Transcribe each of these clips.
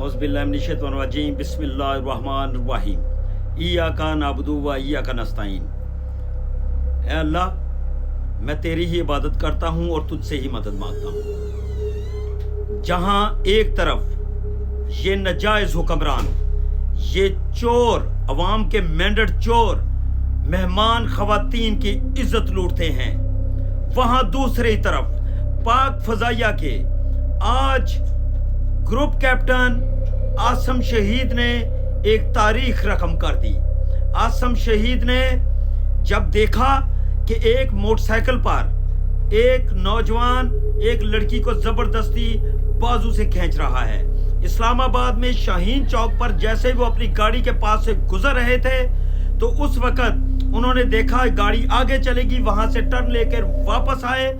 औज़ुबिल्लाहिमिनश्शैतानिर्रजीम बिस्मिल्लाहिर्रहमानिर्रहीम इय्याका नअबुदु व इय्याका नस्तईन। ऐ अल्लाह, मैं तेरी ही इबादत करता हूँ और तुझसे ही मदद मांगता हूँ। जहाँ एक तरफ ये नाजायज़ हुक्मरान, ये चोर, अवाम के मेंढर चोर मेहमान ख़वातीन की इज्जत लूटते हैं, वहाँ दूसरी तरफ पाक फ़ज़ाइया के आज ग्रुप कैप्टन आसिम शहीद ने एक तारीख रकम कर दी। आसिम शहीद ने जब देखा कि एक मोटरसाइकिल पर एक नौजवान एक लड़की को ज़बरदस्ती बाजू से खींच रहा है, इस्लामाबाद में शाहीन चौक पर जैसे वो अपनी गाड़ी के पास से गुजर रहे थे तो उस वक़्त उन्होंने देखा गाड़ी आगे चलेगी, वहाँ से टर्न लेकर वापस आए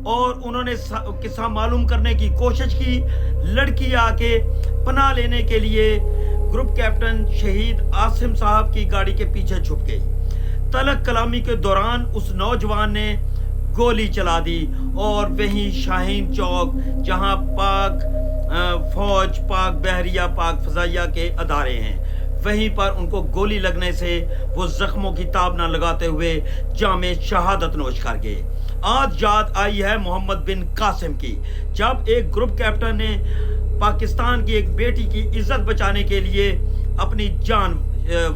और उन्होंने किस्सा मालूम करने की कोशिश की। लड़की आके पनाह लेने के लिए ग्रुप कैप्टन शहीद आसिम साहब की गाड़ी के पीछे छुप गई। तलक कलामी के दौरान उस नौजवान ने गोली चला दी और वहीं शाहीन चौक जहां पाक फौज, पाक बहरिया, पाक फ़ज़ाइया के अदारे हैं, वहीं पर उनको गोली लगने से वो ज़ख्मों की ताब न लगाते हुए जामे शहादत नोश कर गए। आज याद आई है मोहम्मद बिन कासिम की, जब एक ग्रुप कैप्टन ने पाकिस्तान की एक बेटी की इज्जत बचाने के लिए अपनी जान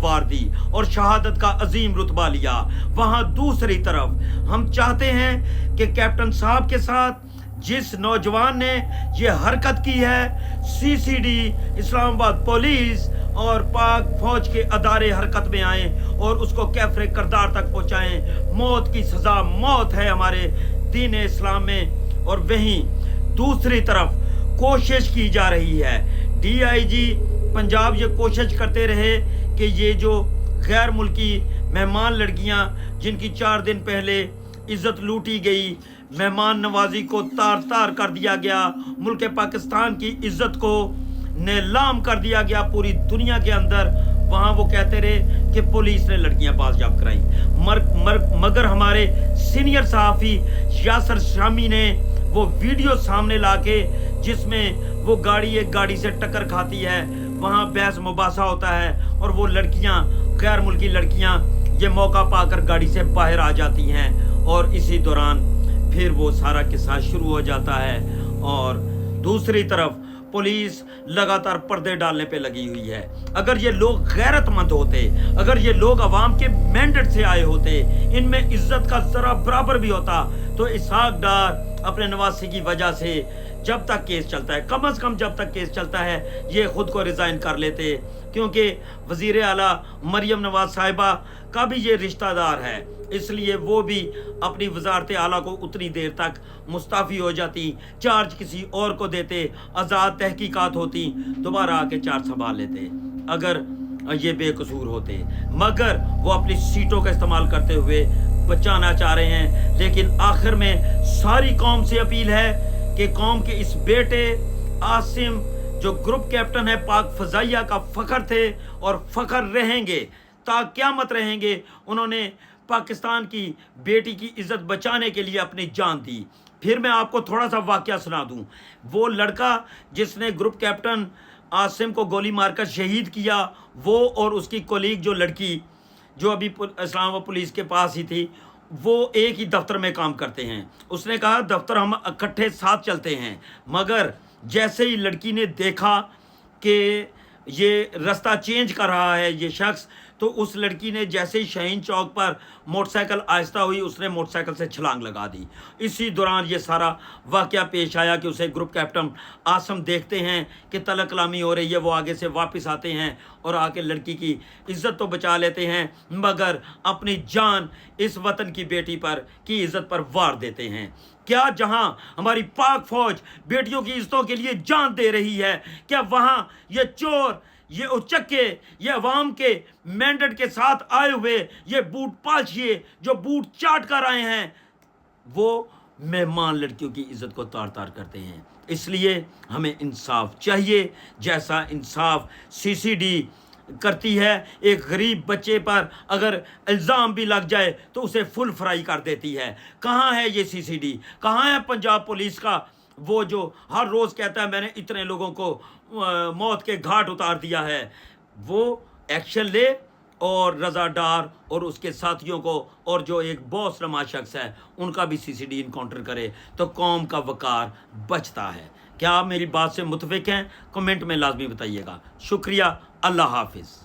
वार दी और शहादत का अजीम रुतबा लिया। वहाँ दूसरी तरफ हम चाहते हैं कि कैप्टन साहब के साथ जिस नौजवान ने ये हरकत की है, सीसीडी, इस्लामाबाद पुलिस और पाक फौज के अदारे हरकत में आए और उसको कैफरे करदार तक पहुँचाएं। मौत की सज़ा मौत है हमारे दीन इस्लाम में। और वहीं दूसरी तरफ कोशिश की जा रही है, डीआईजी पंजाब ये कोशिश करते रहे कि ये जो गैर मुल्की मेहमान लड़कियां जिनकी 4 दिन पहले इज़्ज़त लूटी गई, मेहमान नवाजी को तार तार कर दिया गया, मुल्क पाकिस्तान की इज़्ज़त को नीलाम कर दिया गया पूरी दुनिया के अंदर, वहाँ वो कहते रहे कि पुलिस ने लड़कियां बाजियाब कराई। मगर हमारे सीनियर सहाफ़ी यासर शामी ने वो वीडियो सामने लाके जिसमें वो गाड़ी एक गाड़ी से टक्कर खाती है, वहाँ बहस मुबासा होता है और वो लड़कियाँ, गैर मुल्की लड़कियाँ ये मौका पाकर गाड़ी से बाहर आ जाती हैं और इसी दौरान फिर वो सारा किस्सा शुरू हो जाता है। और दूसरी तरफ पुलिस लगातार पर्दे डालने पे लगी हुई है। अगर ये लोग गैरतमंद होते, अगर ये लोग अवाम के मैंडेट से आए होते, इनमें इज्जत का जरा बराबर भी होता, तो इसहाक डार अपने नवासी की वजह से जब तक केस चलता है, कम से कम जब तक केस चलता है, ये खुद को रिज़ाइन कर लेते, क्योंकि वज़ीर आला मरियम नवाज साहिबा का भी ये रिश्तेदार है, इसलिए वो भी अपनी वजारत आला को उतनी देर तक मुस्ताफ़ी हो जाती, चार्ज किसी और को देते, आज़ाद तहकीकात होती, दोबारा आके चार्ज संभाल लेते अगर ये बेकसूर होते। मगर वो अपनी सीटों का इस्तेमाल करते हुए बचाना चाह रहे हैं। लेकिन आखिर में सारी कौम से अपील है कि कौम के इस बेटे आसिम जो ग्रुप कैप्टन है, पाक फ़ज़ाइया का फ़ख्र थे और फ़ख्र रहेंगे, ता क़यामत रहेंगे। उन्होंने पाकिस्तान की बेटी की इज़्ज़त बचाने के लिए अपनी जान दी। फिर मैं आपको थोड़ा सा वाक़या सुना दूं। वो लड़का जिसने ग्रुप कैप्टन आसिम को गोली मारकर शहीद किया, वो और उसकी कोलीग जो लड़की जो अभी इस्लामाबाद पुलिस के पास ही थी, वो एक ही दफ्तर में काम करते हैं। उसने कहा दफ्तर हम इकट्ठे साथ चलते हैं। मगर जैसे ही लड़की ने देखा कि ये रास्ता चेंज कर रहा है ये शख्स, तो उस लड़की ने जैसे ही शाहीन चौक पर मोटरसाइकिल आहिस्ता हुई, उसने मोटरसाइकिल से छलांग लगा दी। इसी दौरान ये सारा वाक़या पेश आया कि उसे ग्रुप कैप्टन आसिम देखते हैं कि तलक कलामी हो रही है, वो आगे से वापस आते हैं और आके लड़की की इज़्ज़त तो बचा लेते हैं, मगर अपनी जान इस वतन की बेटी पर की इज़्ज़त पर वार देते हैं। क्या जहां हमारी पाक फौज बेटियों की इज्जतों के लिए जान दे रही है, क्या वहां ये चोर, ये उचक्के, ये अवाम के मैंडेट के साथ आए हुए ये बूट पाशिए जो बूट चाट कर आए हैं, वो मेहमान लड़कियों की इज्जत को तार तार करते हैं। इसलिए हमें इंसाफ चाहिए, जैसा इंसाफ सीसीडी करती है। एक गरीब बच्चे पर अगर इल्ज़ाम भी लग जाए तो उसे फुल फ्राई कर देती है। कहाँ है ये सीसीडी, कहाँ है पंजाब पुलिस का وہ جو ہر روز کہتا ہے میں نے اتنے لوگوں کو موت کے گھاٹ اتار دیا ہے، وہ ایکشن لے اور رضا ڈار اور اس کے ساتھیوں کو اور جو ایک باس نما شخص ہے ان کا بھی CCD انکاؤنٹر کرے تو قوم کا وقار بچتا ہے۔ کیا آپ میری بات سے متفق ہیں؟ کمنٹ میں لازمی بتائیے گا۔ شکریہ، اللہ حافظ۔